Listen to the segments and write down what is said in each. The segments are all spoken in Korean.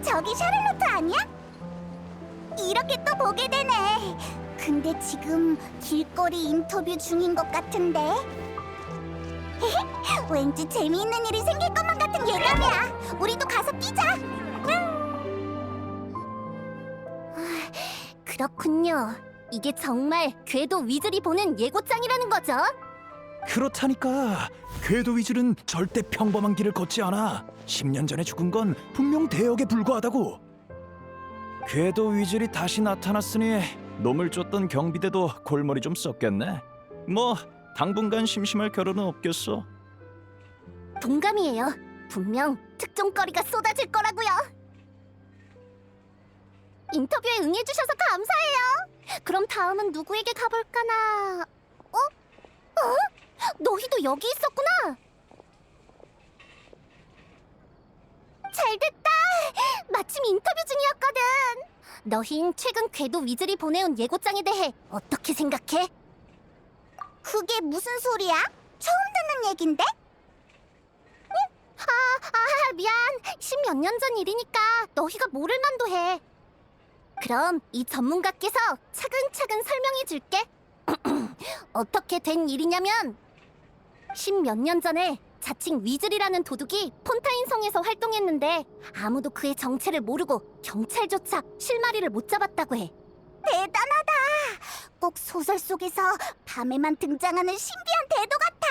저기 샤를로트 아니야? 이렇게 또 보게 되네. 근데 지금 길거리 인터뷰 중인 것 같은데. 왠지 재미있는 일이 생길 것만 같은 예감이야. 우리도 가서 뛰자. 그렇군요. 이게 정말 궤도 위즐이 보는 예고장이라는 거죠? 그렇다니까. 궤도 위즐은 절대 평범한 길을 걷지 않아. 10년 전에 죽은 건 분명 대역에 불과하다고. 궤도 위즐이 다시 나타났으니 놈을 쫓던 경비대도 골머리 좀 썼겠네. 뭐 당분간 심심할 겨를은 없겠어. 동감이에요. 분명 특종거리가 쏟아질 거라고요. 인터뷰에 응해주셔서 감사해요. 그럼 다음은 누구에게 가볼까나? 너희도 여기 있었구나. 잘됐다. 마침 인터뷰 중이었거든. 너흰 최근 궤도 위즐이 보내온 예고장에 대해 어떻게 생각해? 그게 무슨 소리야? 처음 듣는 얘긴데? 미안. 10몇 년 전 일이니까 너희가 모를 만도 해. 그럼 이 전문가께서 차근차근 설명해 줄게. 어떻게 된 일이냐면 10몇 년 전에 자칭 위즐이라는 도둑이 폰타인 성에서 활동했는데 아무도 그의 정체를 모르고 경찰조차 실마리를 못 잡았다고 해. 대단하다. 꼭 소설 속에서 밤에만 등장하는 신비한 대도 같아.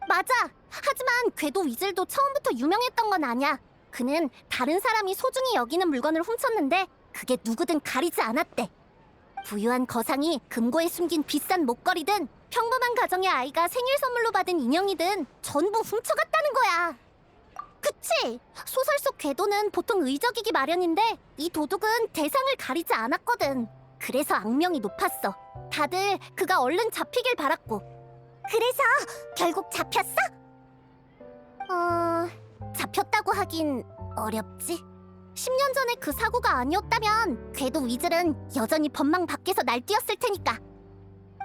맞아. 하지만 궤도 위즐도 처음부터 유명했던 건 아니야. 그는 다른 사람이 소중히 여기는 물건을 훔쳤는데 그게 누구든 가리지 않았대. 부유한 거상이 금고에 숨긴 비싼 목걸이든 평범한 가정의 아이가 생일 선물로 받은 인형이든 전부 훔쳐갔다는 거야. 그치? 소설 속 궤도는 보통 의적이기 마련인데 이 도둑은 대상을 가리지 않았거든. 그래서 악명이 높았어. 다들 그가 얼른 잡히길 바랐고. 그래서 결국 잡혔어? 잡혔다고 하긴 어렵지. 10년 전에 그 사고가 아니었다면 궤도 위즐은 여전히 법망 밖에서 날뛰었을 테니까.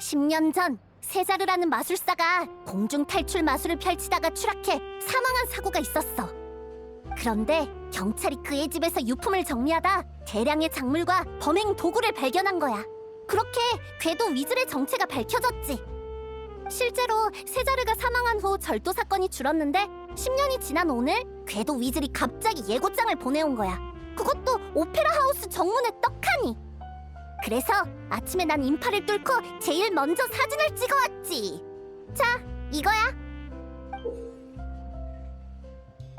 10년 전 세자르라는 마술사가 공중 탈출 마술을 펼치다가 추락해 사망한 사고가 있었어. 그런데 경찰이 그의 집에서 유품을 정리하다 대량의 작물과 범행 도구를 발견한 거야. 그렇게 궤도 위즐의 정체가 밝혀졌지. 실제로 세자르가 사망한 후 절도 사건이 줄었는데 10년이 지난 오늘 궤도 위즐이 갑자기 예고장을 보내온 거야. 그것도 오페라 하우스 정문에 떡하니. 그래서 아침에 난 인파를 뚫고 제일 먼저 사진을 찍어왔지. 자, 이거야.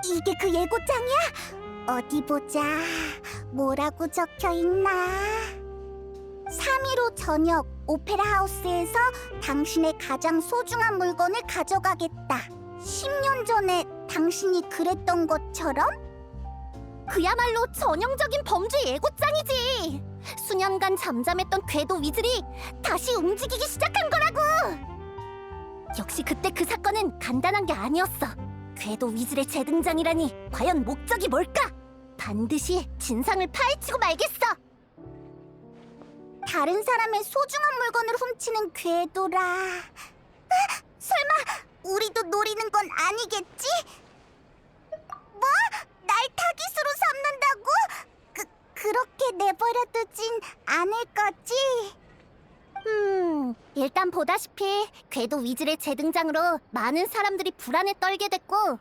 이게 그 예고장이야? 어디 보자. 뭐라고 적혀있나? 3일 후 저녁 오페라 하우스에서 당신의 가장 소중한 물건을 가져가겠다. 10년 전에 당신이 그랬던 것처럼? 그야말로 전형적인 범죄 예고장이지. 수년간 잠잠했던 궤도 위즐이 다시 움직이기 시작한 거라고. 역시 그때 그 사건은 간단한 게 아니었어. 궤도 위즐의 재등장이라니 과연 목적이 뭘까? 반드시 진상을 파헤치고 말겠어. 다른 사람의 소중한 물건을 훔치는 궤도라. 설마 우리도 노리는 건 아니겠지? 뭐? 날 타깃으로 삼는다고? 그렇게 내버려두진 않을 거지? 일단 보다시피 궤도 위즐의 재등장으로 많은 사람들이 불안에 떨게 됐고,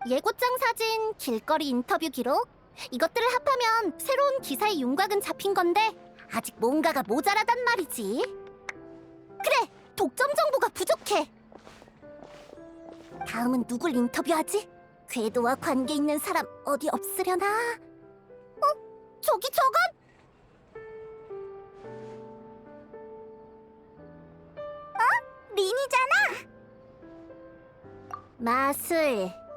예고장 사진, 길거리 인터뷰 기록, 이것들을 합하면 새로운 기사의 윤곽은 잡힌 건데 아직 뭔가가 모자라단 말이지. 그래! 독점 정보가 부족해! 다음은 누굴 인터뷰하지? 궤도와 관계 있는 사람 어디 없으려나? 저기 저건? 린이잖아!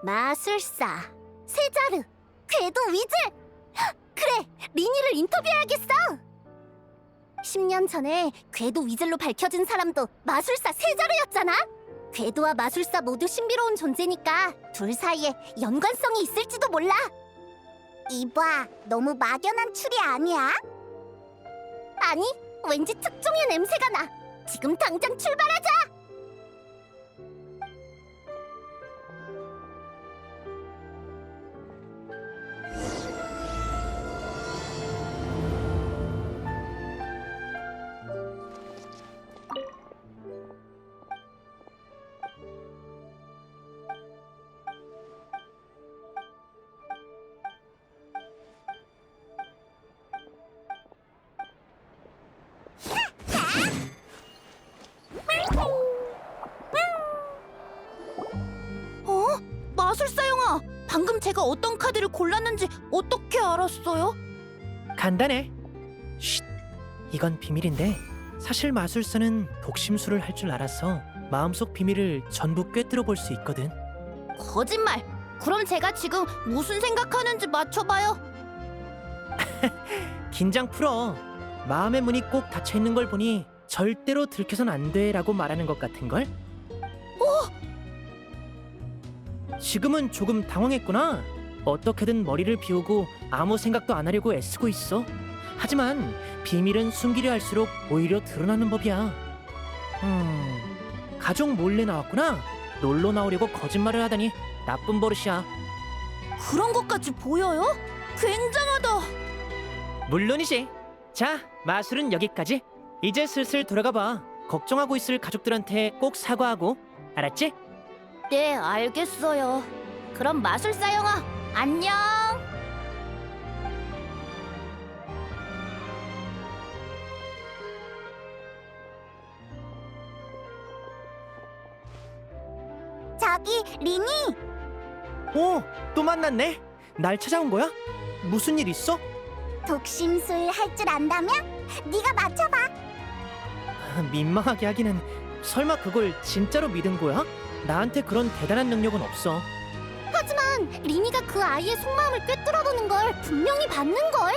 마술사, 세자르, 궤도 위즐! 그래! 린이를 인터뷰해야겠어! 10년 전에 궤도 위즐로 밝혀진 사람도 마술사 세자르였잖아? 궤도와 마술사 모두 신비로운 존재니까 둘 사이에 연관성이 있을지도 몰라. 이봐, 너무 막연한 추리 아니야? 아니, 왠지 특종의 냄새가 나. 지금 당장 출발하자! 방금 제가 어떤 카드를 골랐는지 어떻게 알았어요? 간단해. 쉿. 이건 비밀인데 사실 마술사는 독심술을 할 줄 알아서 마음속 비밀을 전부 꿰뚫어 볼 수 있거든. 거짓말! 그럼 제가 지금 무슨 생각하는지 맞춰봐요. 긴장 풀어. 마음의 문이 꼭 닫혀 있는 걸 보니 절대로 들켜선 안 돼라고 말하는 것 같은 걸. 지금은 조금 당황했구나. 어떻게든 머리를 비우고 아무 생각도 안 하려고 애쓰고 있어. 하지만 비밀은 숨기려 할수록 오히려 드러나는 법이야. 가족 몰래 나왔구나. 놀러 나오려고 거짓말을 하다니 나쁜 버릇이야. 그런 것까지 보여요? 굉장하다! 물론이지. 자, 마술은 여기까지. 이제 슬슬 돌아가 봐. 걱정하고 있을 가족들한테 꼭 사과하고. 알았지? 네, 알겠어요. 그럼 마술사 영아, 안녕! 저기, 리니! 오, 또 만났네. 날 찾아온 거야? 무슨 일 있어? 독심술 할 줄 안다면? 네가 맞춰봐! 민망하게 하기는. 설마 그걸 진짜로 믿은 거야? 나한테 그런 대단한 능력은 없어. 하지만 리니가 그 아이의 속마음을 꿰뚫어보는 걸 분명히 봤는걸?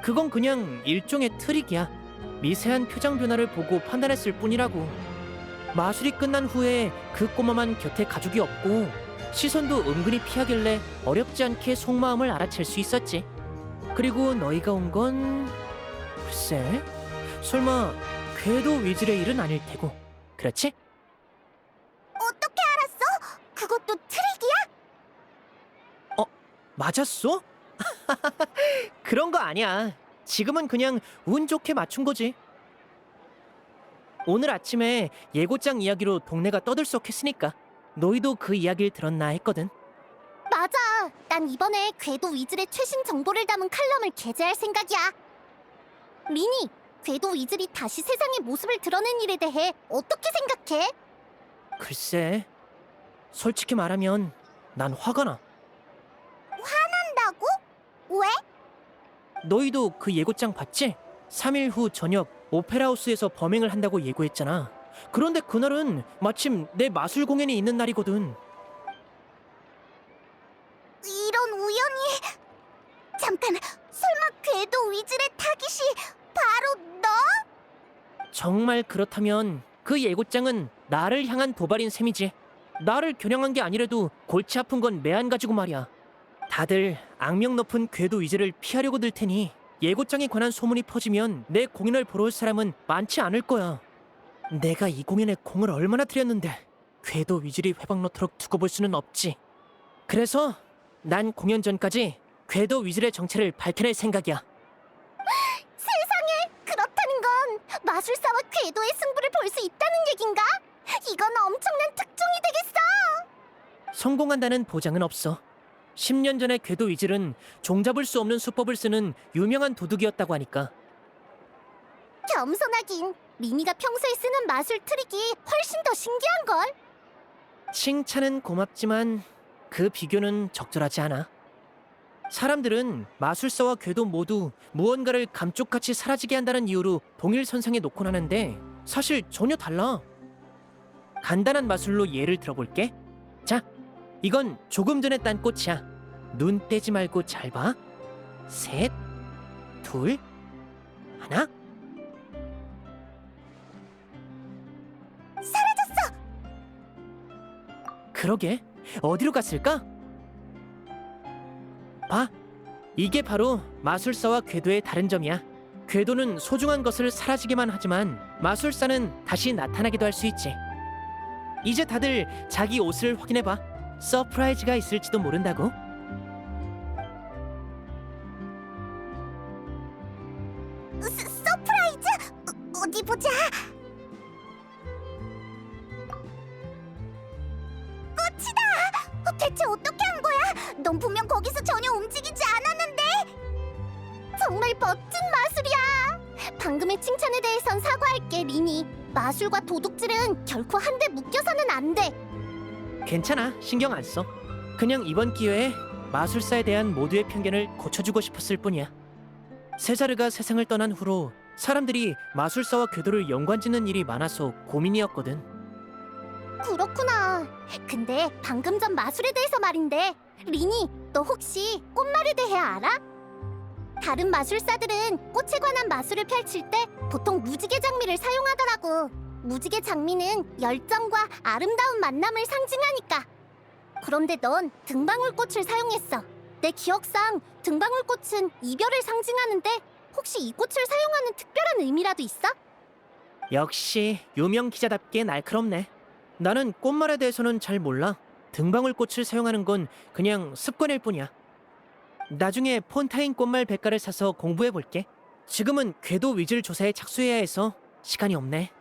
그건 그냥 일종의 트릭이야. 미세한 표정 변화를 보고 판단했을 뿐이라고. 마술이 끝난 후에 그 꼬마만 곁에 가족이 없고 시선도 은근히 피하길래 어렵지 않게 속마음을 알아챌 수 있었지. 그리고 너희가 온 건... 글쎄... 설마 궤도 위즐의 일은 아닐 테고. 그렇지? 어떻게 알았어? 그것도 트릭이야? 맞았어? 그런 거 아니야. 지금은 그냥 운 좋게 맞춘 거지. 오늘 아침에 예고장 이야기로 동네가 떠들썩했으니까 너희도 그 이야기를 들었나 했거든. 맞아. 난 이번에 궤도 위즐의 최신 정보를 담은 칼럼을 게재할 생각이야. 리니, 궤도 위즐이 다시 세상의 모습을 드러낸 일에 대해 어떻게 생각해? 글쎄, 솔직히 말하면 난 화가 나. 한다고? 왜? 너희도 그 예고장 봤지? 3일 후 저녁 오페라하우스에서 범행을 한다고 예고했잖아. 그런데 그날은 마침 내 마술 공연이 있는 날이거든. 이런 우연이... 잠깐, 설마 궤도 위즐의 타깃이 바로 너? 정말 그렇다면 그 예고장은 나를 향한 도발인 셈이지. 나를 겨냥한 게 아니라도 골치 아픈 건 매한 가지고 말이야. 다들 악명 높은 궤도 위즐을 피하려고 들 테니 예고장에 관한 소문이 퍼지면 내 공연을 보러 올 사람은 많지 않을 거야. 내가 이 공연에 공을 얼마나 들였는데 궤도 위즐이 회방 놓도록 두고 볼 수는 없지. 그래서 난 공연 전까지 궤도 위즐의 정체를 밝혀낼 생각이야. 세상에, 그렇다는 건 마술사와 궤도의 승부를 볼 수 있다는 얘긴가? 이건 엄청난 특종이 되겠어! 성공한다는 보장은 없어. 10년 전에 궤도 위즐은 종잡을 수 없는 수법을 쓰는 유명한 도둑이었다고 하니까. 겸손하긴, 리니가 평소에 쓰는 마술 트릭이 훨씬 더 신기한걸? 칭찬은 고맙지만 그 비교는 적절하지 않아. 사람들은 마술사와 궤도 모두 무언가를 감쪽같이 사라지게 한다는 이유로 동일선상에 놓곤 하는데 사실 전혀 달라. 간단한 마술로 예를 들어볼게. 자, 이건 조금 전에 딴 꽃이야. 눈 떼지 말고 잘 봐. 셋, 둘, 하나. 사라졌어! 그러게, 어디로 갔을까? 봐, 이게 바로 마술사와 궤도의 다른 점이야. 궤도는 소중한 것을 사라지게만 하지만 마술사는 다시 나타나기도 할 수 있지. 이제 다들 자기 옷을 확인해봐. 서프라이즈가 있을지도 모른다고. 서프라이즈? 어디 보자. 꽃이다! 대체 어떻게 한 거야? 넌 분명 거기서 전혀 움직이지 않았는데? 정말 멋진 마술이야. 방금의 칭찬에 대해선 사과할게, 리니. 마술과 도둑질은 결코 한데 묶여서는 안 돼. 괜찮아, 신경 안 써. 그냥 이번 기회에 마술사에 대한 모두의 편견을 고쳐주고 싶었을 뿐이야. 세자르가 세상을 떠난 후로 사람들이 마술사와 궤도를 연관짓는 일이 많아서 고민이었거든. 그렇구나. 근데 방금 전 마술에 대해서 말인데, 리니, 너 혹시 꽃말에 대해 알아? 다른 마술사들은 꽃에 관한 마술을 펼칠 때 보통 무지개 장미를 사용하더라고. 무지개 장미는 열정과 아름다운 만남을 상징하니까. 그런데 넌 등방울꽃을 사용했어. 내 기억상 등방울꽃은 이별을 상징하는데 혹시 이 꽃을 사용하는 특별한 의미라도 있어? 역시 유명 기자답게 날카롭네. 나는 꽃말에 대해서는 잘 몰라. 등방울꽃을 사용하는 건 그냥 습관일 뿐이야. 나중에 폰타인 꽃말 백과를 사서 공부해 볼게. 지금은 궤도 위즐 조사에 착수해야 해서 시간이 없네.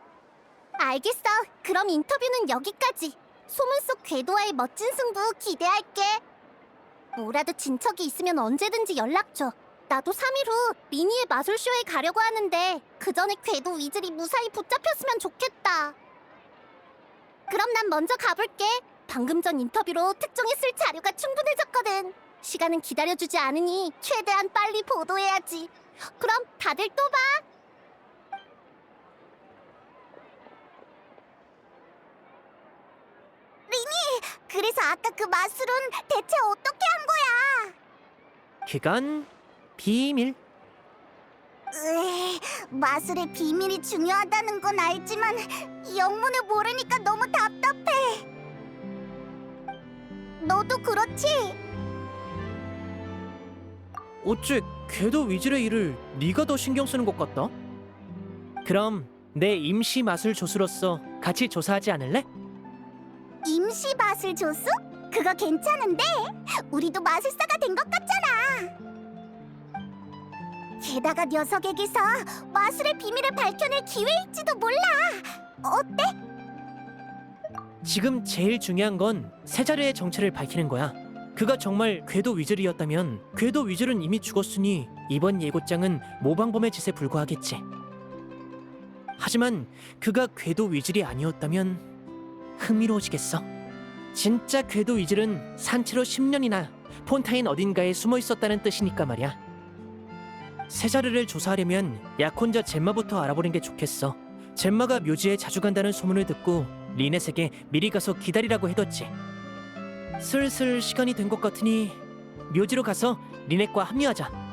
알겠어. 그럼 인터뷰는 여기까지. 소문 속 궤도와의 멋진 승부 기대할게. 뭐라도 진척이 있으면 언제든지 연락 줘. 나도 3일 후 리니의 마술쇼에 가려고 하는데 그 전에 궤도 위즐이 무사히 붙잡혔으면 좋겠다. 그럼 난 먼저 가볼게. 방금 전 인터뷰로 특종에 쓸 자료가 충분해졌거든. 시간은 기다려주지 않으니 최대한 빨리 보도해야지. 그럼 다들 또 봐. 그래서 아까 그 마술은 대체 어떻게 한 거야? 기간 비밀. 마술의 비밀이 중요하다는 건 알지만 영문을 모르니까 너무 답답해. 너도 그렇지? 어째 궤도 위즐의 일을 네가 더 신경 쓰는 것 같다. 그럼 내 임시 마술 조수로서 같이 조사하지 않을래? 임시 마술 조수? 그거 괜찮은데? 우리도 마술사가 된 것 같잖아. 게다가 녀석에게서 마술의 비밀을 밝혀낼 기회일지도 몰라. 어때? 지금 제일 중요한 건 세자르의 정체를 밝히는 거야. 그가 정말 궤도 위즐이었다면 궤도 위즐은 이미 죽었으니 이번 예고장은 모방범의 짓에 불과하겠지. 하지만 그가 궤도 위즐이 아니었다면 흥미로워지겠어. 진짜 궤도 위즐은 산채로 10년이나 폰타인 어딘가에 숨어 있었다는 뜻이니까 말이야. 세자르를 조사하려면 약혼자 젬마부터 알아보는 게 좋겠어. 젬마가 묘지에 자주 간다는 소문을 듣고 리넷에게 미리 가서 기다리라고 해뒀지. 슬슬 시간이 된 것 같으니 묘지로 가서 리넷과 합류하자.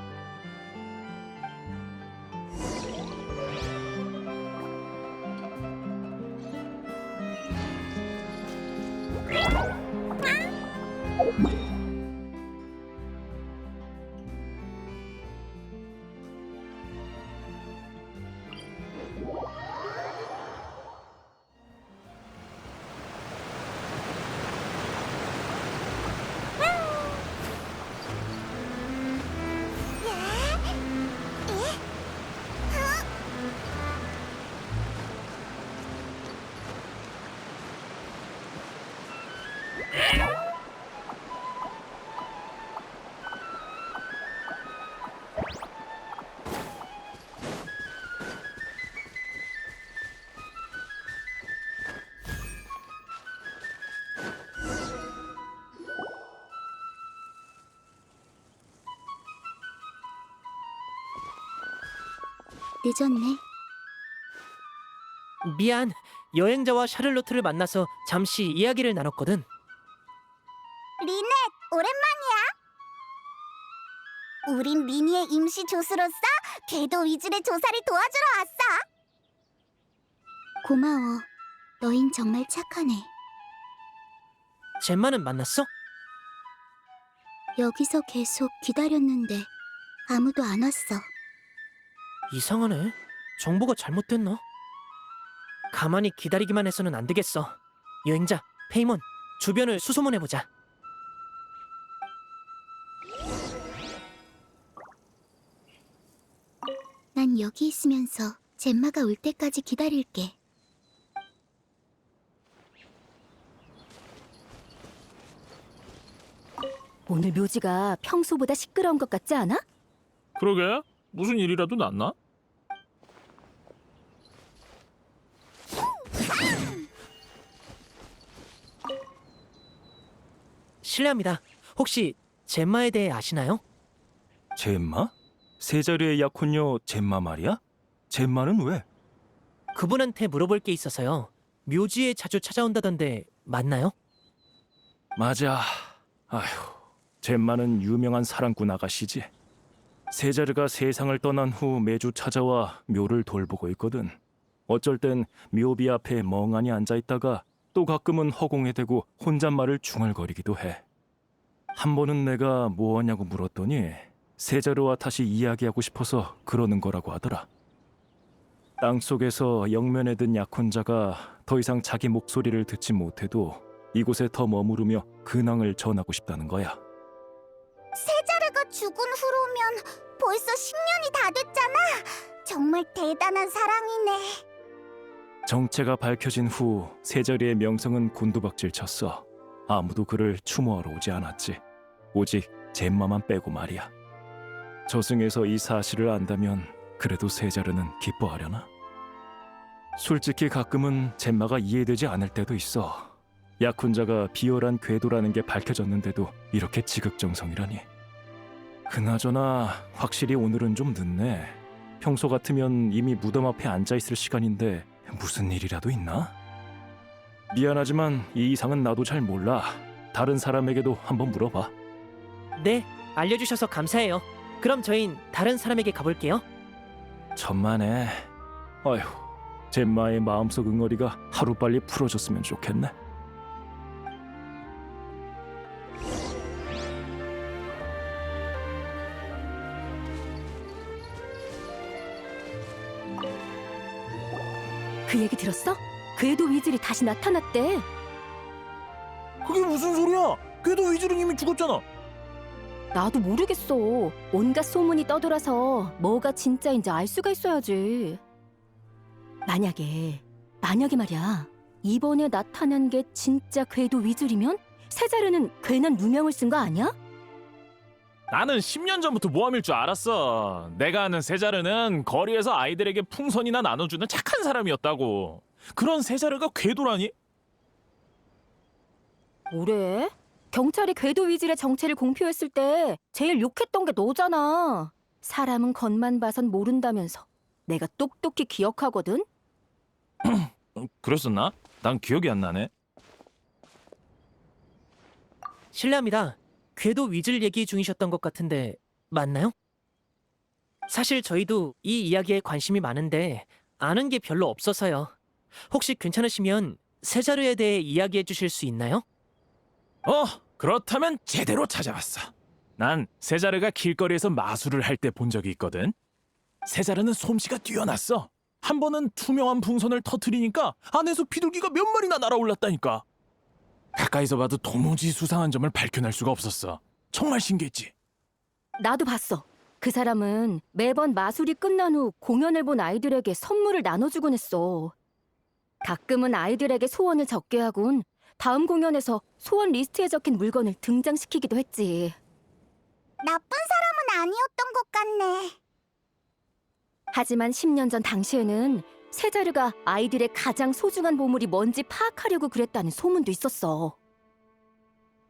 늦었네. 미안. 여행자와 샤를로트를 만나서 잠시 이야기를 나눴거든. 리넷, 오랜만이야. 우린 리니의 임시 조수로서 궤도 위즐의 조사를 도와주러 왔어. 고마워. 너흰 정말 착하네. 젬마는 만났어? 여기서 계속 기다렸는데 아무도 안 왔어. 이상하네. 정보가 잘못됐나? 가만히 기다리기만 해서는 안 되겠어. 여행자, 페이몬, 주변을 수소문해보자. 난 여기 있으면서 젬마가 올 때까지 기다릴게. 오늘 묘지가 평소보다 시끄러운 것 같지 않아? 그러게? 무슨 일이라도 났나? 실례합니다. 혹시 젬마에 대해 아시나요? 젬마? 세 자리의 약혼녀 젬마 말이야? 젬마는 왜? 그분한테 물어볼 게 있어서요. 묘지에 자주 찾아온다던데 맞나요? 맞아. 아휴, 젬마는 유명한 사랑꾼 아가씨지. 세자르가 세상을 떠난 후 매주 찾아와 묘를 돌보고 있거든. 어쩔 땐 묘비 앞에 멍하니 앉아있다가 또 가끔은 허공에 대고 혼잣말을 중얼거리기도 해. 한 번은 내가 뭐하냐고 물었더니 세자르와 다시 이야기하고 싶어서 그러는 거라고 하더라. 땅속에서 영면에 든 약혼자가 더 이상 자기 목소리를 듣지 못해도 이곳에 더 머무르며 근황을 전하고 싶다는 거야. 세자르가 죽은 후로면 벌써 10년이 다 됐잖아. 정말 대단한 사랑이네. 정체가 밝혀진 후 세자리의 명성은 곤두박질 쳤어. 아무도 그를 추모하러 오지 않았지. 오직 젬마만 빼고 말이야. 저승에서 이 사실을 안다면 그래도 세자르는 기뻐하려나? 솔직히 가끔은 젬마가 이해되지 않을 때도 있어. 약혼자가 비열한 궤도라는 게 밝혀졌는데도 이렇게 지극정성이라니. 그나저나 확실히 오늘은 좀 늦네. 평소 같으면 이미 무덤 앞에 앉아있을 시간인데 무슨 일이라도 있나? 미안하지만 이 이상은 나도 잘 몰라. 다른 사람에게도 한번 물어봐. 네, 알려주셔서 감사해요. 그럼 저흰 다른 사람에게 가볼게요. 천만에. 아휴, 젬마의 마음속 응어리가 하루빨리 풀어졌으면 좋겠네. 그 얘기 들었어? 궤도 위즐이 다시 나타났대. 그게 무슨 소리야? 궤도 위즐은 이미 죽었잖아. 나도 모르겠어. 온갖 소문이 떠돌아서 뭐가 진짜인지 알 수가 있어야지. 만약에 말이야. 이번에 나타난 게 진짜 궤도 위즐이면 세자르는 괜한 누명을 쓴 거 아니야? 나는 10년 전부터 모함일 줄 알았어. 내가 아는 세자르는 거리에서 아이들에게 풍선이나 나눠주는 착한 사람이었다고. 그런 세자르가 궤도라니? 뭐래? 경찰이 궤도 위즐의 정체를 공표했을 때 제일 욕했던 게 너잖아. 사람은 겉만 봐선 모른다면서. 내가 똑똑히 기억하거든. 그랬었나? 난 기억이 안 나네. 실례합니다. 궤도 위즐 얘기 중이셨던 것 같은데 맞나요? 사실 저희도 이 이야기에 관심이 많은데 아는 게 별로 없어서요. 혹시 괜찮으시면 세자르에 대해 이야기해 주실 수 있나요? 그렇다면 제대로 찾아왔어. 난 세자르가 길거리에서 마술을 할 때 본 적이 있거든. 세자르는 솜씨가 뛰어났어. 한 번은 투명한 풍선을 터뜨리니까 안에서 비둘기가 몇 마리나 날아올랐다니까. 가까이서 봐도 도무지 수상한 점을 밝혀낼 수가 없었어. 정말 신기했지? 나도 봤어. 그 사람은 매번 마술이 끝난 후 공연을 본 아이들에게 선물을 나눠주곤 했어. 가끔은 아이들에게 소원을 적게 하곤 다음 공연에서 소원 리스트에 적힌 물건을 등장시키기도 했지. 나쁜 사람은 아니었던 것 같네. 하지만 10년 전 당시에는 세자르가 아이들의 가장 소중한 보물이 뭔지 파악하려고 그랬다는 소문도 있었어.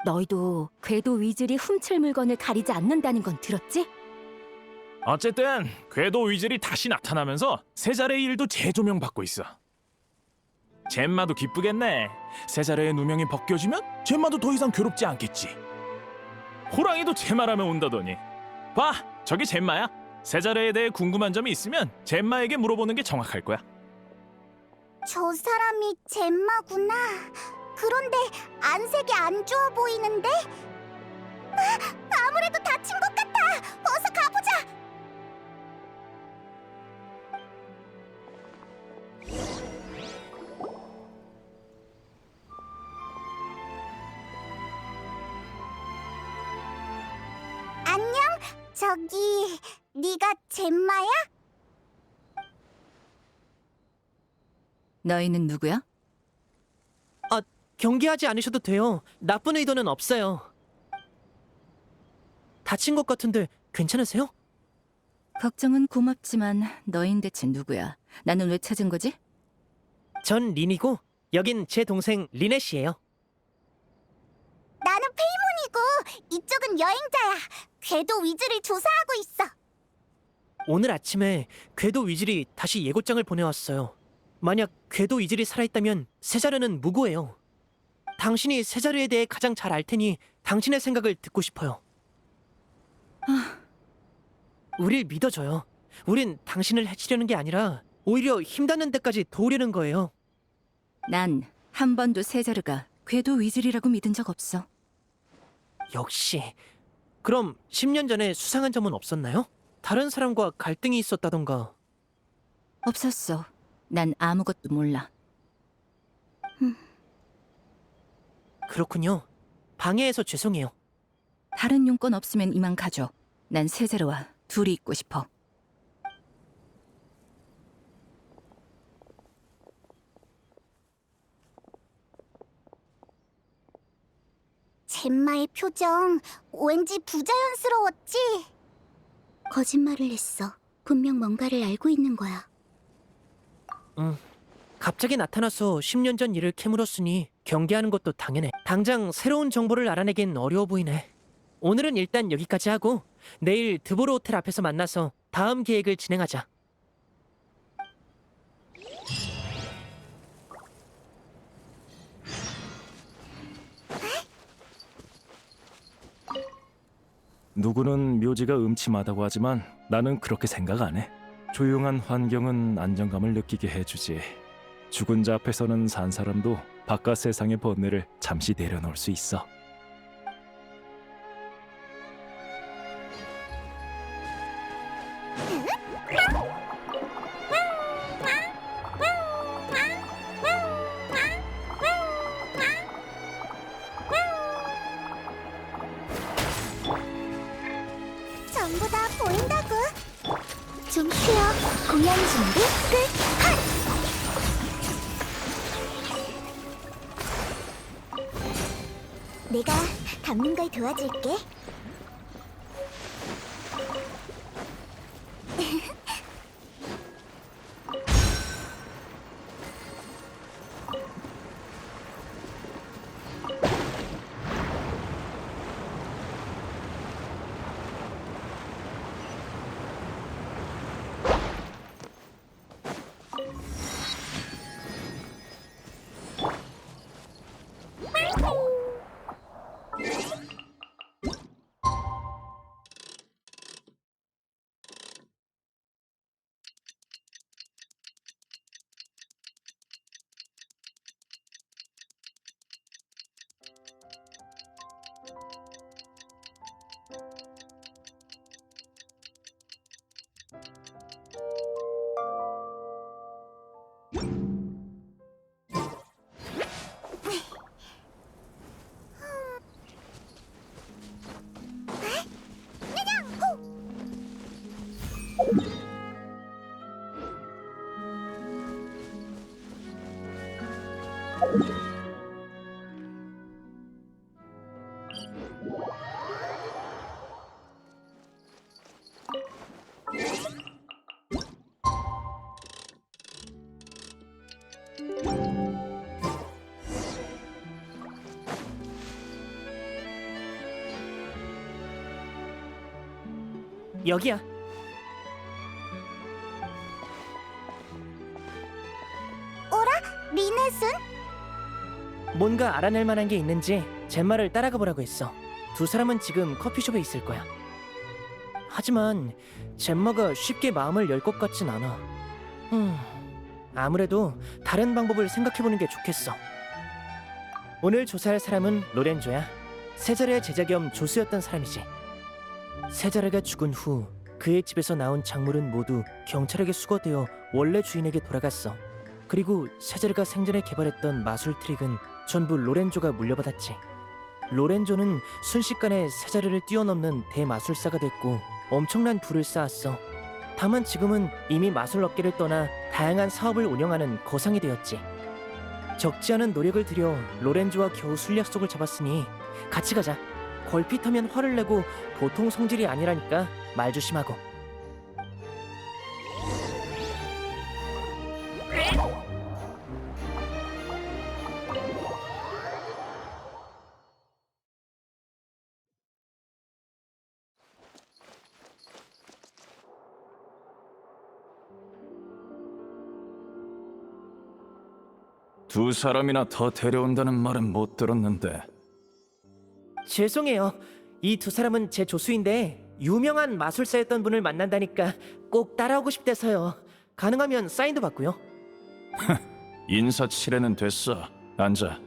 너희도 궤도 위즐이 훔칠 물건을 가리지 않는다는 건 들었지? 어쨌든 궤도 위즐이 다시 나타나면서 세자르의 일도 재조명받고 있어. 젬마도 기쁘겠네. 세자르의 누명이 벗겨지면 젬마도 더 이상 괴롭지 않겠지. 호랑이도 제 말하면 온다더니. 봐, 저기 젬마야. 세자르에 대해 궁금한 점이 있으면 젬마에게 물어보는 게 정확할 거야. 저 사람이 젬마구나. 그런데 안색이 안 좋아 보이는데? 아무래도 다친 것 같아. 어서 가보자. 안녕. 저기 네가 젬마야? 너희는 누구야? 경계하지 않으셔도 돼요. 나쁜 의도는 없어요. 다친 것 같은데 괜찮으세요? 걱정은 고맙지만 너흰 대체 누구야? 나는 왜 찾은 거지? 전 린이고 여긴 제 동생 리넷이에요. 나는 여행자야. 궤도 위즈를 조사하고 있어. 오늘 아침에 궤도 위즐이 다시 예고장을 보내왔어요. 만약 궤도 위즐이 살아있다면 세자르는 무고해요. 당신이 세자르에 대해 가장 잘 알 테니 당신의 생각을 듣고 싶어요. 우릴 믿어줘요. 우린 당신을 해치려는 게 아니라 오히려 힘닿는 데까지 도우려는 거예요. 난 한 번도 세자르가 궤도 위즐이라고 믿은 적 없어. 역시. 그럼 10년 전에 수상한 점은 없었나요? 다른 사람과 갈등이 있었다던가. 없었어. 난 아무것도 몰라. 그렇군요. 방해해서 죄송해요. 다른 용건 없으면 이만 가져. 난 세자르와 둘이 있고 싶어. 젬마의 표정 왠지 부자연스러웠지? 거짓말을 했어. 분명 뭔가를 알고 있는 거야. 갑자기 나타나서 10년 전 일을 캐물었으니 경계하는 것도 당연해. 당장 새로운 정보를 알아내긴 어려워 보이네. 오늘은 일단 여기까지 하고 내일 드보르 호텔 앞에서 만나서 다음 계획을 진행하자. 누구는 묘지가 음침하다고 하지만 나는 그렇게 생각 안 해. 조용한 환경은 안정감을 느끼게 해주지. 죽은 자 앞에서는 산 사람도 바깥 세상의 번뇌를 잠시 내려놓을 수 있어. 전부 다 보인다고. 좀 쉬어. 공연 준비 끝. 내가 담는 걸 도와줄게. 여기야. 리넷은? 뭔가 알아낼 만한 게 있는지 젬마를 따라가 보라고 했어. 두 사람은 지금 커피숍에 있을 거야. 하지만 젬마가 쉽게 마음을 열 것 같진 않아. 아무래도 다른 방법을 생각해보는 게 좋겠어. 오늘 조사할 사람은 로렌조야. 세자르의 제자 겸 조수였던 사람이지. 세자르가 죽은 후 그의 집에서 나온 작물은 모두 경찰에게 수거되어 원래 주인에게 돌아갔어. 그리고 세자르가 생전에 개발했던 마술 트릭은 전부 로렌조가 물려받았지. 로렌조는 순식간에 세자르를 뛰어넘는 대마술사가 됐고 엄청난 부를 쌓았어. 다만 지금은 이미 마술 업계를 떠나 다양한 사업을 운영하는 거상이 되었지. 적지 않은 노력을 들여 로렌조와 겨우 술 약속을 잡았으니 같이 가자. 걸핏하면 화를 내고 보통 성질이 아니라니까 말 조심하고. 두 사람이나 더 데려온다는 말은 못 들었는데. 죄송해요. 이 두 사람은 제 조수인데 유명한 마술사였던 분을 만난다니까 꼭 따라오고 싶대서요. 가능하면 사인도 받고요. 인사치레는 됐어. 앉아.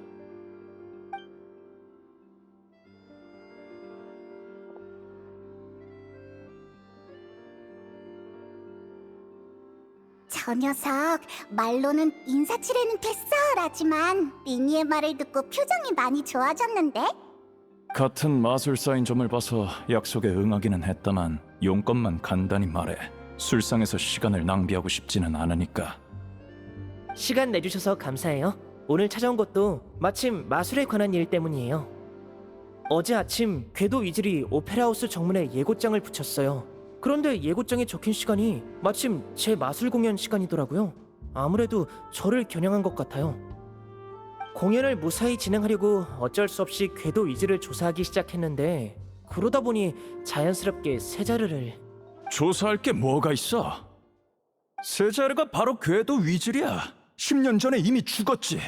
저 녀석 말로는 인사치레는 됐어라지만 리니의 말을 듣고 표정이 많이 좋아졌는데? 같은 마술사인 점을 봐서 약속에 응하기는 했다만 용건만 간단히 말해. 술상에서 시간을 낭비하고 싶지는 않으니까. 시간 내주셔서 감사해요. 오늘 찾아온 것도 마침 마술에 관한 일 때문이에요. 어제 아침 궤도 위즐이 오페라하우스 정문에 예고장을 붙였어요. 그런데 예고장에 적힌 시간이 마침 제 마술 공연 시간이더라고요. 아무래도 저를 겨냥한 것 같아요. 공연을 무사히 진행하려고 어쩔 수 없이 궤도 위즐을 조사하기 시작했는데 그러다 보니 자연스럽게 세자르를... 조사할 게 뭐가 있어? 세자르가 바로 궤도 위즐이야. 10년 전에 이미 죽었지.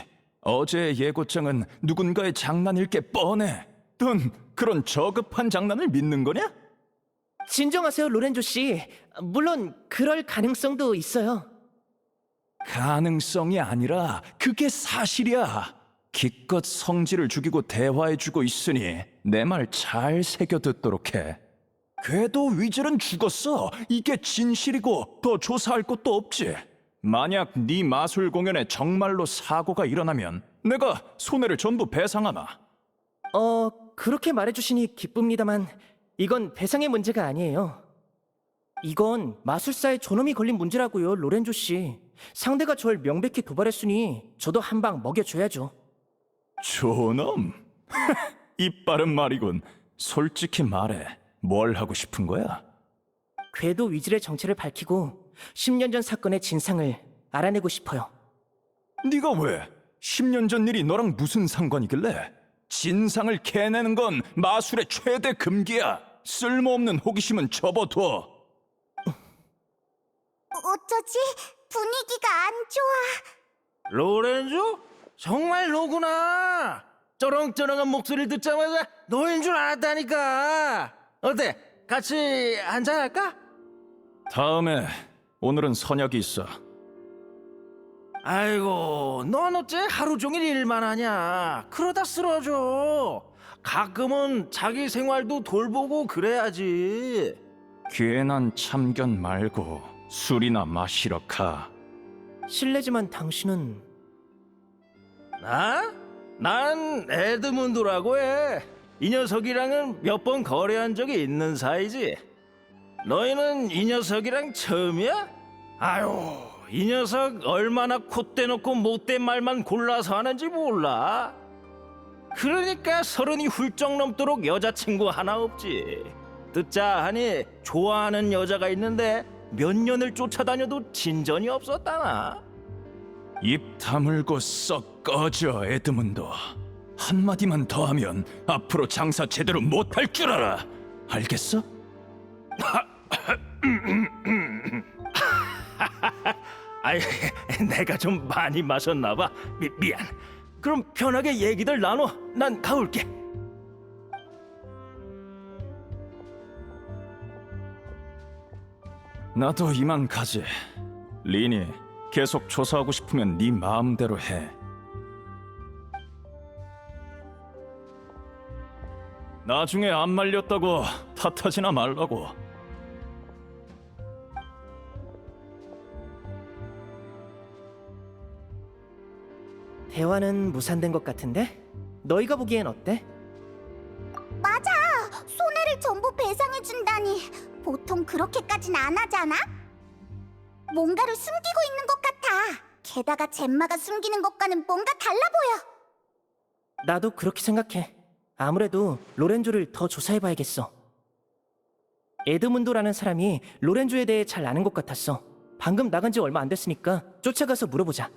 어제의 예고장은 누군가의 장난일 게 뻔해. 넌 그런 저급한 장난을 믿는 거냐? 진정하세요, 로렌조 씨. 물론 그럴 가능성도 있어요. 가능성이 아니라 그게 사실이야. 기껏 성질을 죽이고 대화해주고 있으니 내 말 잘 새겨듣도록 해. 궤도 위즐은 죽었어. 이게 진실이고 더 조사할 것도 없지. 만약 네 마술 공연에 정말로 사고가 일어나면 내가 손해를 전부 배상하마. 그렇게 말해주시니 기쁩니다만 이건 배상의 문제가 아니에요. 이건 마술사의 존엄이 걸린 문제라고요, 로렌조 씨. 상대가 절 명백히 도발했으니 저도 한 방 먹여줘야죠. 존엄? 이빠른 말이군. 솔직히 말해. 뭘 하고 싶은 거야? 궤도 위즐의 정체를 밝히고 10년 전 사건의 진상을 알아내고 싶어요. 네가 왜? 10년 전 일이 너랑 무슨 상관이길래? 진상을 캐내는 건 마술의 최대 금기야. 쓸모없는 호기심은 접어둬. 어쩌지? 분위기가 안 좋아. 로렌조? 정말 너구나. 쩌렁쩌렁한 목소리를 듣자마자 너인 줄 알았다니까. 어때? 같이 한잔할까? 다음에. 오늘은 선약이 있어. 아이고, 넌 어째 하루 종일 일만 하냐. 그러다 쓰러져. 가끔은 자기 생활도 돌보고 그래야지. 괜한 참견 말고 술이나 마시러 가. 실례지만 당신은... 나? 난 에드문드라고 해. 이 녀석이랑은 몇 번 거래한 적이 있는 사이지. 너희는 이 녀석이랑 처음이야? 아유, 이 녀석 얼마나 콧대 놓고 못된 말만 골라서 하는지 몰라. 그러니까 30이 훌쩍 넘도록 여자친구 하나 없지. 듣자 하니 좋아하는 여자가 있는데 몇 년을 쫓아다녀도 진전이 없었다나. 입 다물고 썩 꺼져, 에드문드. 한마디만 더 하면 앞으로 장사 제대로 못할 줄 알아. 알겠어? 아이, 내가 좀 많이 마셨나 봐. 미안. 그럼 편하게 얘기들 나눠. 난 가볼게. 나도 이만 가지. 리니, 계속 조사하고 싶으면 네 마음대로 해. 나중에 안 말렸다고 탓하지나 말라고. 대화는 무산된 것 같은데? 너희가 보기엔 어때? 맞아. 손해를 전부 배상해준다니. 보통 그렇게까진 안 하잖아? 뭔가를 숨기고 있는 것 같아. 게다가 젬마가 숨기는 것과는 뭔가 달라 보여. 나도 그렇게 생각해. 아무래도 로렌조를 더 조사해봐야겠어. 에드문도라는 사람이 로렌조에 대해 잘 아는 것 같았어. 방금 나간 지 얼마 안 됐으니까 쫓아가서 물어보자.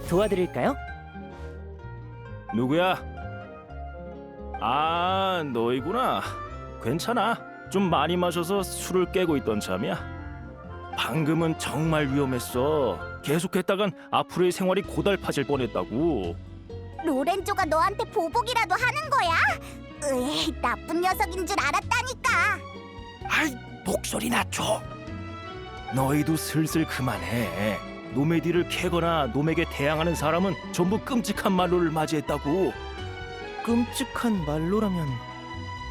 도와드릴까요? 누구야? 아, 너희구나. 괜찮아. 좀 많이 마셔서 술을 깨고 있던 참이야. 방금은 정말 위험했어. 계속했다간 앞으로의 생활이 고달파질 뻔했다고. 로렌조가 너한테 보복이라도 하는 거야? 으이, 나쁜 녀석인 줄 알았다니까. 아이, 목소리 낮춰. 너희도 슬슬 그만해. 노메디를 캐거나 놈에게 대항하는 사람은 전부 끔찍한 말로를 맞이했다고. 끔찍한 말로라면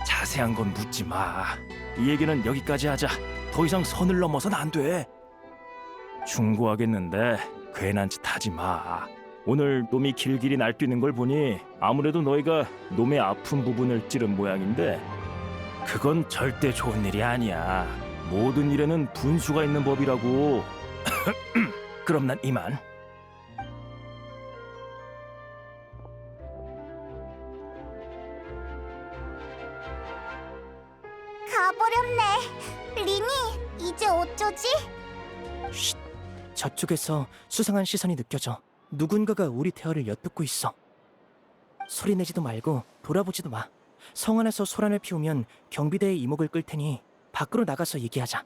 자세한 건 묻지 마. 이 얘기는 여기까지 하자. 더 이상 선을 넘어선 안 돼. 충고하겠는데 괜한 짓 하지 마. 오늘 놈이 길길이 날뛰는 걸 보니 아무래도 너희가 놈의 아픈 부분을 찌른 모양인데 그건 절대 좋은 일이 아니야. 모든 일에는 분수가 있는 법이라고. 그럼 난 이만. 가버렸네. 리니, 이제 어쩌지? 쉿. 저쪽에서 수상한 시선이 느껴져. 누군가가 우리 대화를 엿듣고 있어. 소리 내지도 말고 돌아보지도 마. 성 안에서 소란을 피우면 경비대의 이목을 끌 테니 밖으로 나가서 얘기하자.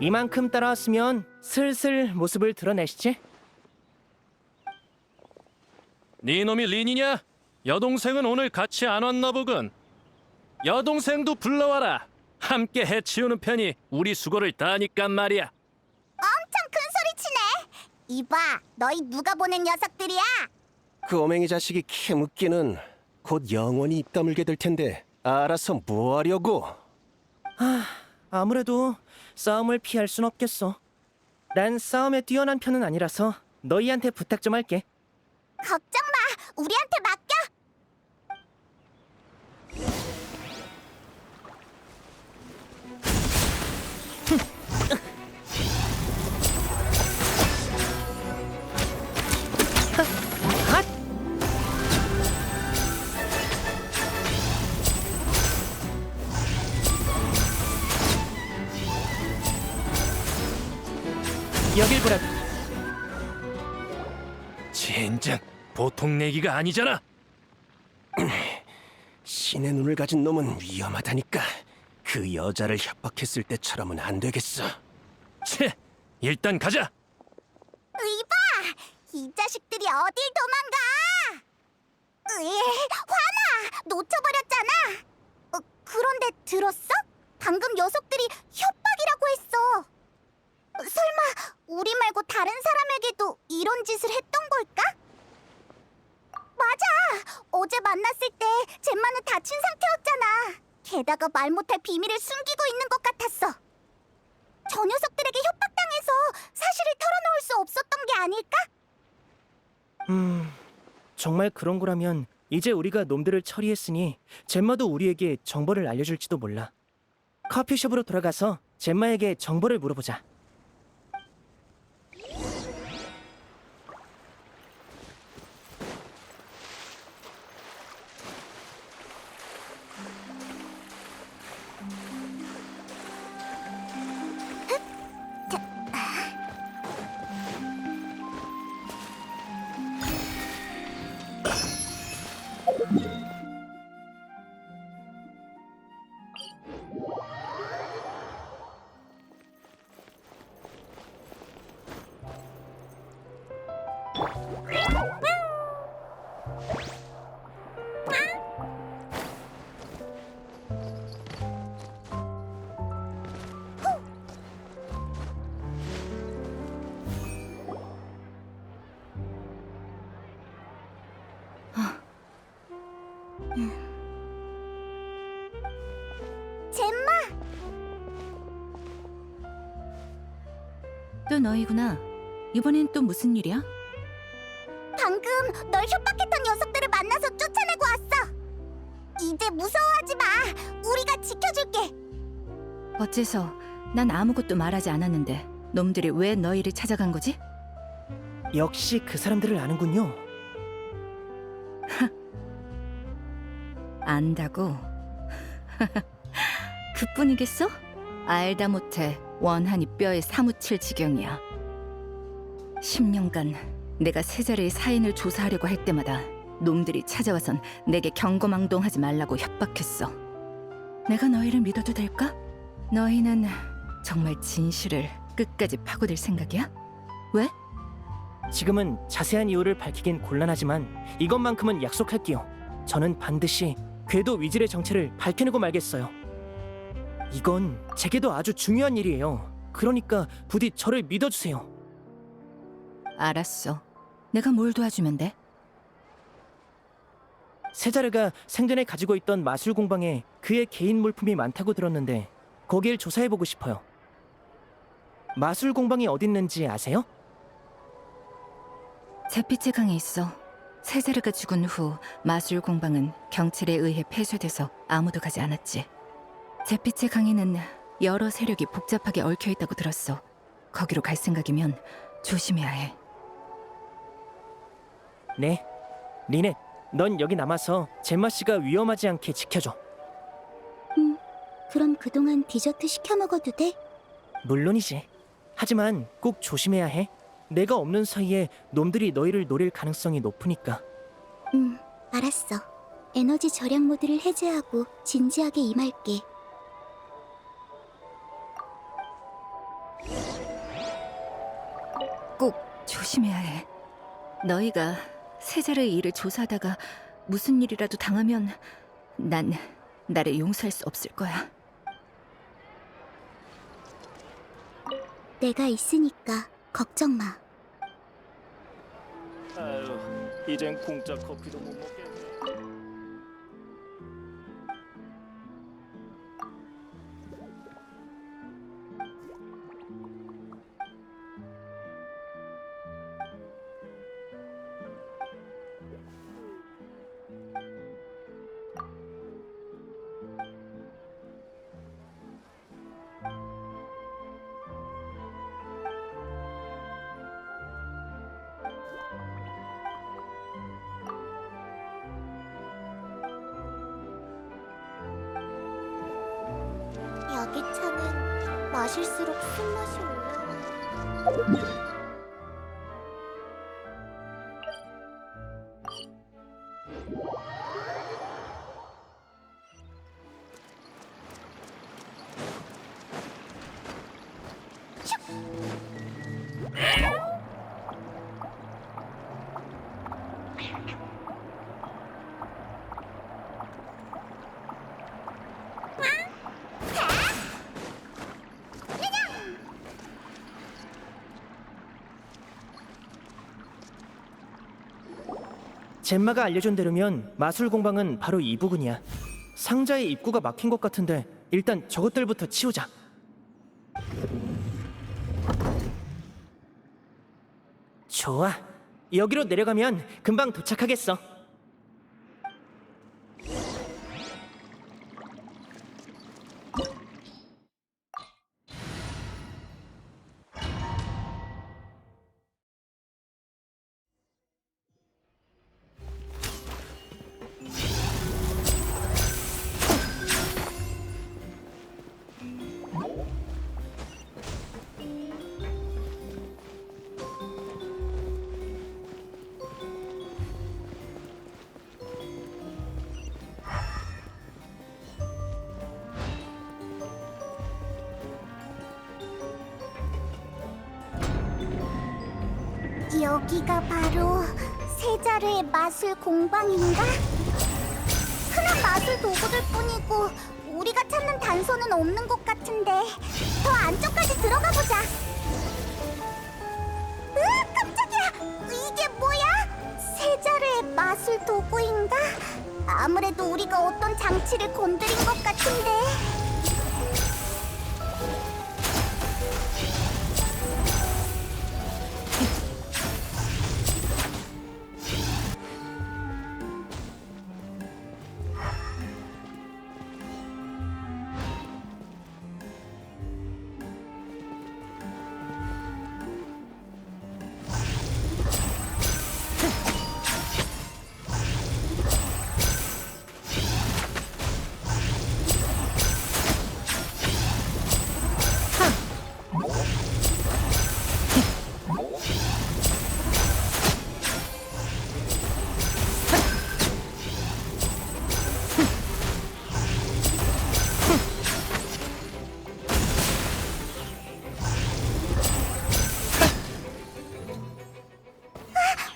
이만큼 따라왔으면 슬슬 모습을 드러내시지? 네 놈이 린이냐? 여동생은 오늘 같이 안 왔나 보군. 여동생도 불러와라. 함께 해치우는 편이 우리 수고를 다하니깐 말이야. 엄청 큰 소리 치네. 이봐, 너희 누가 보낸 녀석들이야? 그 오맹이 자식이 캐묻기는 곧 영원히 입 다물게 될 텐데 알아서 뭐 하려고? 아무래도 싸움을 피할 순 없겠어. 난 싸움에 뛰어난 편은 아니라서 너희한테 부탁 좀 할게. 걱정 마, 우리한테 맡겨. 핫! 여길 보라. 젠장, 보통 내기가 아니잖아. 신의 눈을 가진 놈은 위험하다니까. 그 여자를 협박했을 때처럼은 안 되겠어. 채, 일단 가자. 이봐, 이 자식들이 어딜 도망가? 화나, 놓쳐버렸잖아. 그런데 들었어? 방금 녀석들이 협박이라고 했어. 설마 우리 말고 다른 사람에게도 이런 짓을 했던 걸까? 맞아! 어제 만났을 때 젬마는 다친 상태였잖아. 게다가 말 못할 비밀을 숨기고 있는 것 같았어. 저 녀석들에게 협박당해서 사실을 털어놓을 수 없었던 게 아닐까? 정말 그런 거라면 이제 우리가 놈들을 처리했으니 젬마도 우리에게 정보를 알려줄지도 몰라. 커피숍으로 돌아가서 젬마에게 정보를 물어보자. 젬마, 또 너희구나. 이번엔 또 무슨 일이야? 방금 널 협박했던 녀석들을 만나서 쫓아내고 왔어. 이제 무서워하지 마. 우리가 지켜줄게. 어째서 난 아무것도 말하지 않았는데 놈들이 왜 너희를 찾아간 거지? 역시 그 사람들을 아는군요. 안다고? 그뿐이겠어? 알다 못해 원한이 뼈에 사무칠 지경이야. 10년간 내가 세자리의 사인을 조사하려고 할 때마다 놈들이 찾아와선 내게 경거망동하지 말라고 협박했어. 내가 너희를 믿어도 될까? 너희는 정말 진실을 끝까지 파고들 생각이야? 왜? 지금은 자세한 이유를 밝히긴 곤란하지만 이것만큼은 약속할게요. 저는 반드시 궤도 위즐의 정체를 밝혀내고 말겠어요. 이건 제게도 아주 중요한 일이에요. 그러니까 부디 저를 믿어주세요. 알았어. 내가 뭘 도와주면 돼? 세자르가 생전에 가지고 있던 마술 공방에 그의 개인 물품이 많다고 들었는데 거길 조사해보고 싶어요. 마술 공방이 어딨는지 아세요? 제피치 강에 있어. 세자르가 죽은 후 마술 공방은 경찰에 의해 폐쇄돼서 아무도 가지 않았지. 제피치 강에는 여러 세력이 복잡하게 얽혀 있다고 들었어. 거기로 갈 생각이면 조심해야 해. 네. 리넷, 넌 여기 남아서 젬마 씨가 위험하지 않게 지켜줘. 그럼 그동안 디저트 시켜 먹어도 돼? 물론이지. 하지만 꼭 조심해야 해. 내가 없는 사이에 놈들이 너희를 노릴 가능성이 높으니까. 알았어. 에너지 절약 모드를 해제하고 진지하게 임할게. 꼭 조심해야 해. 너희가 세자르의 일을 조사하다가 무슨 일이라도 당하면 난 나를 용서할 수 없을 거야. 내가 있으니까 걱정 마. 아유, 이젠 공짜 커피도 못 먹겠네. 여기 차는 마실수록 술맛이 올라와. 젬마가 알려준 대로면 마술 공방은 바로 이 부근이야. 상자의 입구가 막힌 것 같은데 일단 저것들부터 치우자. 좋아. 여기로 내려가면 금방 도착하겠어. 여기가 바로 세자르의 마술 공방인가? 흔한 마술 도구들 뿐이고 우리가 찾는 단서는 없는 것 같은데 더 안쪽까지 들어가 보자. 깜짝이야! 이게 뭐야? 세자르의 마술 마술 도구인가? 아무래도 우리가 어떤 장치를 건드린 것 같은데.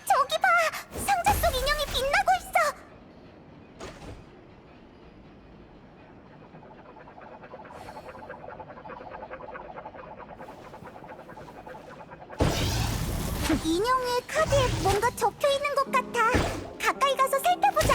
저기 봐! 상자 속 인형이 빛나고 있어! 인형의 카드에 뭔가 적혀 있는 것 같아. 가까이 가서 살펴보자.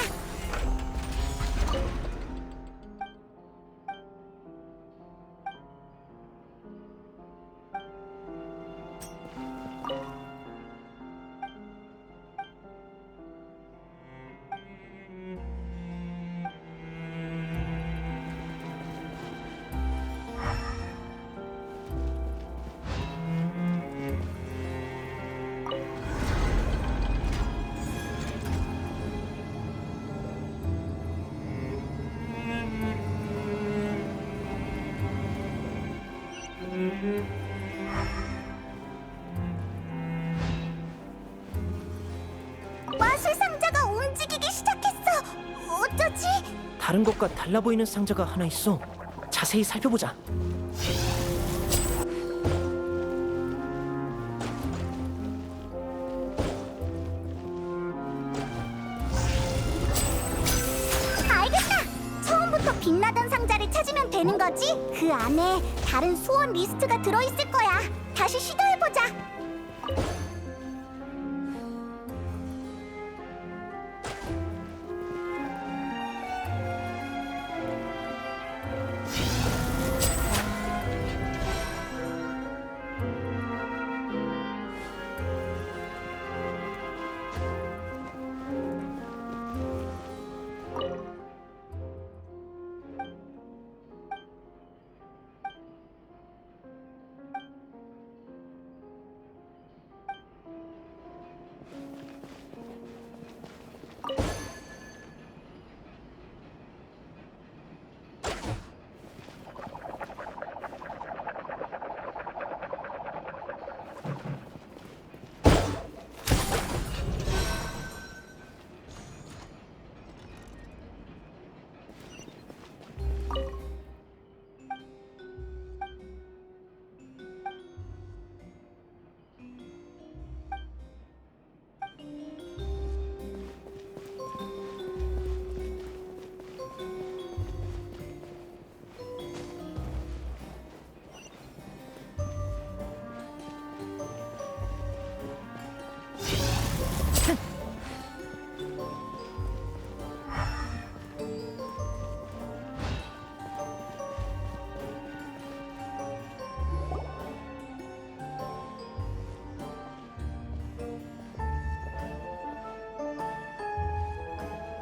마술 상자가 움직이기 시작했어. 어쩌지? 다른 것과 달라 보이는 상자가 하나 있어. 자세히 살펴보자. 알겠다. 처음부터 빛나던 상자를 찾으면 되는 거지? 그 안에 다른 소원 리스트가 들어있을 거야. 다시 시도해보자.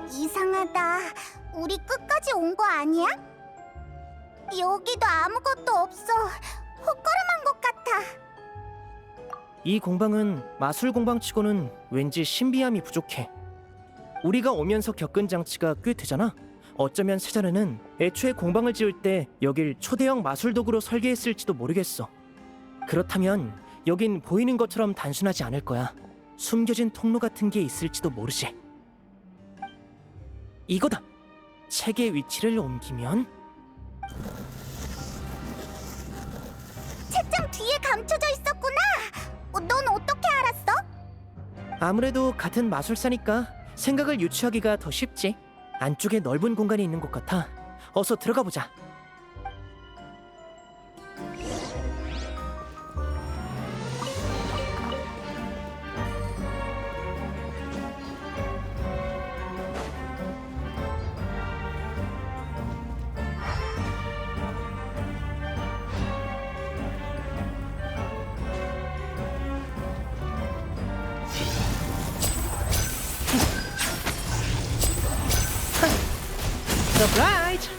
이상하다. 우리 끝까지 온 거 아니야? 여기도 아무것도 없어. 헛걸음한 것 같아. 이 공방은 마술 공방치고는 왠지 신비함이 부족해. 우리가 오면서 겪은 장치가 꽤 되잖아. 어쩌면 세자르는 애초에 공방을 지을 때 여길 초대형 마술 도구로 설계했을지도 모르겠어. 그렇다면 여긴 보이는 것처럼 단순하지 않을 거야. 숨겨진 통로 같은 게 있을지도 모르지. 이거다! 책의 위치를 옮기면 책장 뒤에 감춰져 있었구나. 넌 어떻게 알았어? 아무래도 같은 마술사니까 생각을 유추하기가 더 쉽지. 안쪽에 넓은 공간이 있는 것 같아. 어서 들어가 보자. 서프라이즈!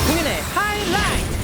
공연의 하이라이트!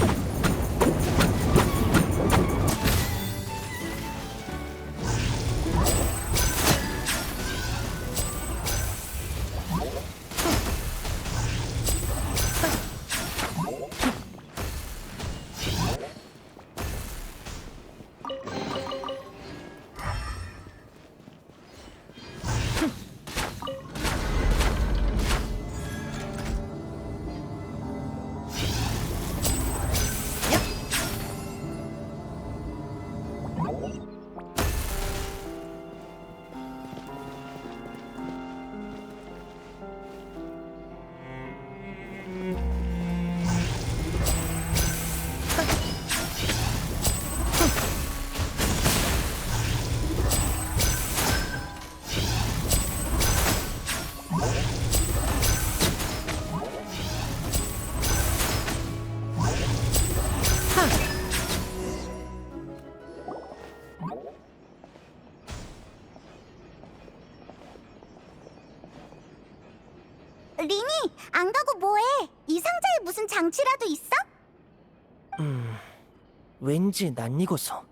리니, 안 가고 뭐해? 이 상자에 무슨 장치라도 있어? 왠지 낯익어서.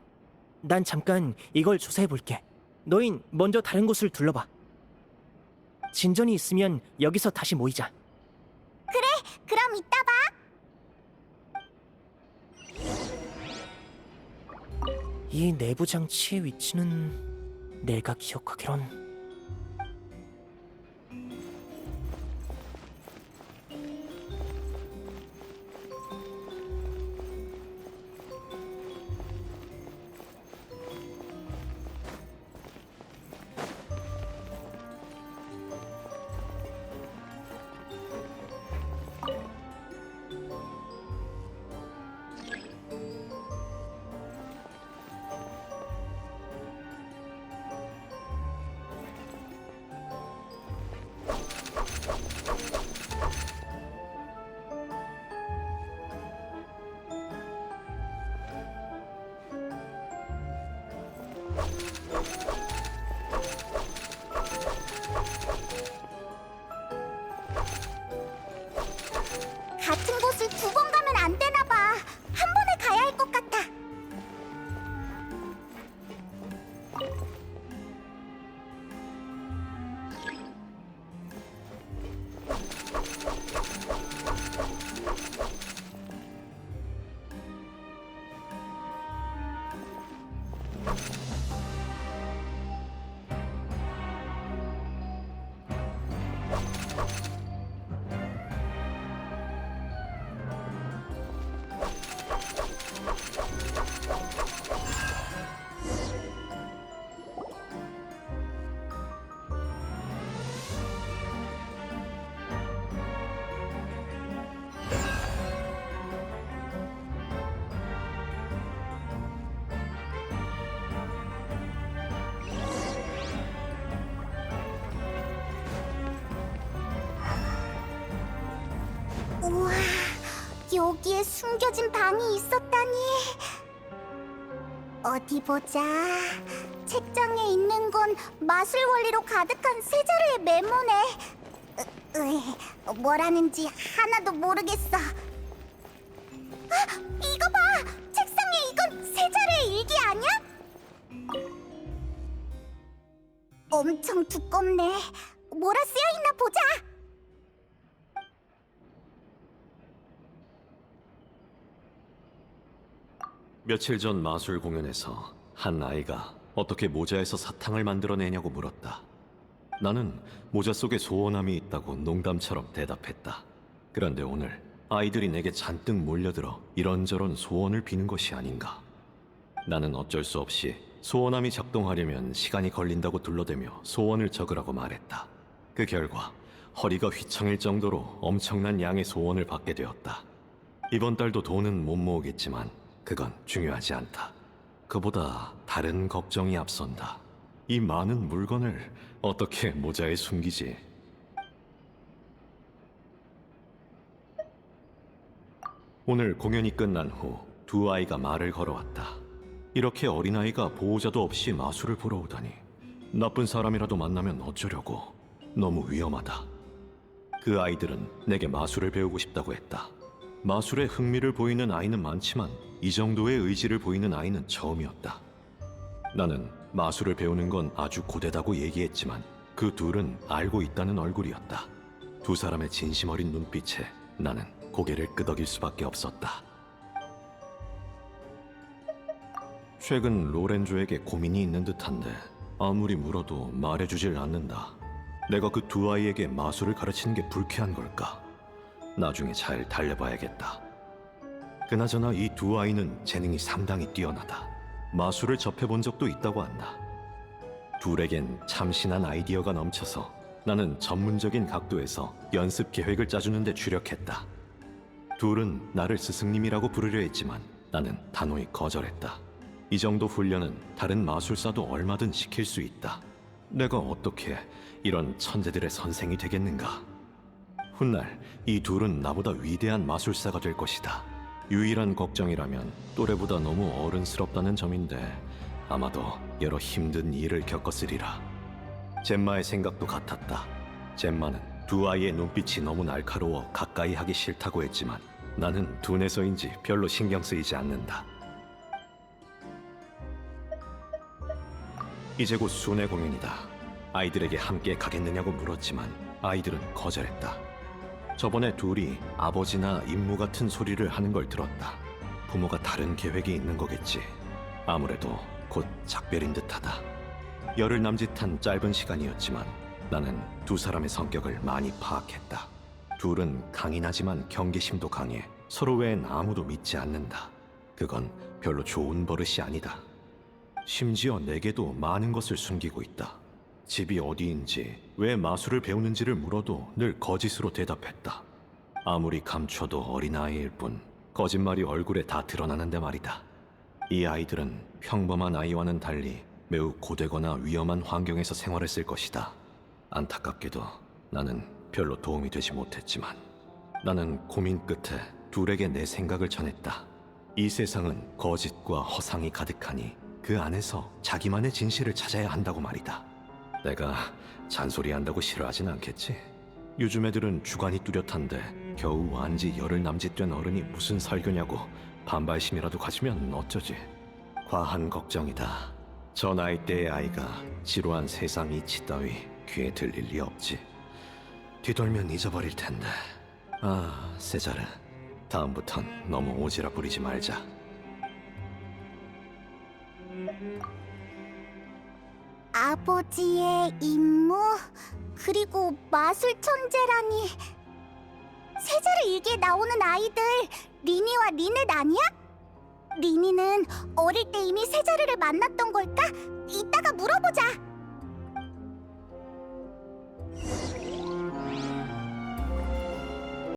난 잠깐 이걸 조사해볼게. 너흰 먼저 다른 곳을 둘러봐. 진전이 있으면 여기서 다시 모이자. 그럼 이따 봐. 이 내부 장치의 위치는 내가 기억하기론 같은 곳을 두 번 가면 안 되나 봐. 한 번에 가야 할 것 같아. 우와, 여기에 숨겨진 방이 있었다니. 어디 보자. 책장에 있는 건 마술 원리로 가득한 세 자루의 메모네. 뭐라는지 하나도 모르겠어. 이거 봐! 책상에 이건 세 자루의 일기 아니야? 엄청 두껍네. 뭐라 쓰여 있나 보자. 며칠 전 마술 공연에서 한 아이가 어떻게 모자에서 사탕을 만들어내냐고 물었다. 나는 모자 속에 소원함이 있다고 농담처럼 대답했다. 그런데 오늘 아이들이 내게 잔뜩 몰려들어 이런저런 소원을 비는 것이 아닌가. 나는 어쩔 수 없이 소원함이 작동하려면 시간이 걸린다고 둘러대며 소원을 적으라고 말했다. 그 결과 허리가 휘청일 정도로 엄청난 양의 소원을 받게 되었다. 이번 달도 돈은 못 모으겠지만 그건 중요하지 않다. 그보다 다른 걱정이 앞선다. 이 많은 물건을 어떻게 모자에 숨기지? 오늘 공연이 끝난 후 두 아이가 말을 걸어왔다. 이렇게 어린아이가 보호자도 없이 마술을 보러 오다니 나쁜 사람이라도 만나면 어쩌려고. 너무 위험하다. 그 아이들은 내게 마술을 배우고 싶다고 했다. 마술에 흥미를 보이는 아이는 많지만 이 정도의 의지를 보이는 아이는 처음이었다. 나는 마술을 배우는 건 아주 고되다고 얘기했지만 그 둘은 알고 있다는 얼굴이었다. 두 사람의 진심 어린 눈빛에 나는 고개를 끄덕일 수밖에 없었다. 최근 로렌조에게 고민이 있는 듯한데 아무리 물어도 말해주질 않는다. 내가 그 두 아이에게 마술을 가르치는 게 불쾌한 걸까? 나중에 잘 달려봐야겠다. 그나저나 이 두 아이는 재능이 상당히 뛰어나다. 마술을 접해본 적도 있다고 한다. 둘에겐 참신한 아이디어가 넘쳐서 나는 전문적인 각도에서 연습 계획을 짜주는 데 주력했다. 둘은 나를 스승님이라고 부르려 했지만 나는 단호히 거절했다. 이 정도 훈련은 다른 마술사도 얼마든 시킬 수 있다. 내가 어떻게 이런 천재들의 선생이 되겠는가? 훗날 이 둘은 나보다 위대한 마술사가 될 것이다. 유일한 걱정이라면 또래보다 너무 어른스럽다는 점인데 아마도 여러 힘든 일을 겪었으리라. 젬마의 생각도 같았다. 젬마는 두 아이의 눈빛이 너무 날카로워 가까이 하기 싫다고 했지만 나는 둔해서인지 별로 신경 쓰이지 않는다. 이제 곧 순회 공연이다. 아이들에게 함께 가겠느냐고 물었지만 아이들은 거절했다. 저번에 둘이 아버지나 임무 같은 소리를 하는 걸 들었다. 부모가 다른 계획이 있는 거겠지. 아무래도 곧 작별인 듯하다. 열흘 남짓한 짧은 시간이었지만 나는 두 사람의 성격을 많이 파악했다. 둘은 강인하지만 경계심도 강해 서로 외엔 아무도 믿지 않는다. 그건 별로 좋은 버릇이 아니다. 심지어 내게도 많은 것을 숨기고 있다. 집이 어디인지, 왜 마술을 배우는지를 물어도 늘 거짓으로 대답했다. 아무리 감춰도 어린아이일 뿐 거짓말이 얼굴에 다 드러나는데 말이다. 이 아이들은 평범한 아이와는 달리 매우 고되거나 위험한 환경에서 생활했을 것이다. 안타깝게도 나는 별로 도움이 되지 못했지만 나는 고민 끝에 둘에게 내 생각을 전했다. 이 세상은 거짓과 허상이 가득하니 그 안에서 자기만의 진실을 찾아야 한다고 말이다. 내가 잔소리한다고 싫어하진 않겠지? 요즘 애들은 주관이 뚜렷한데 겨우 안지 열흘 남짓된 어른이 무슨 설교냐고 반발심이라도 가지면 어쩌지? 과한 걱정이다. 저 나이대의 아이가 지루한 세상 이치 따위 귀에 들릴 리 없지. 뒤돌면 잊어버릴 텐데. 아, 세자르. 다음부턴 너무 오지랖 부리지 말자. 아버지의 임무, 그리고 마술 천재라니. 세자르 일기에 나오는 아이들, 리니와 리넷 아니야? 리니는 어릴 때 이미 세자르를 만났던 걸까? 이따가 물어보자.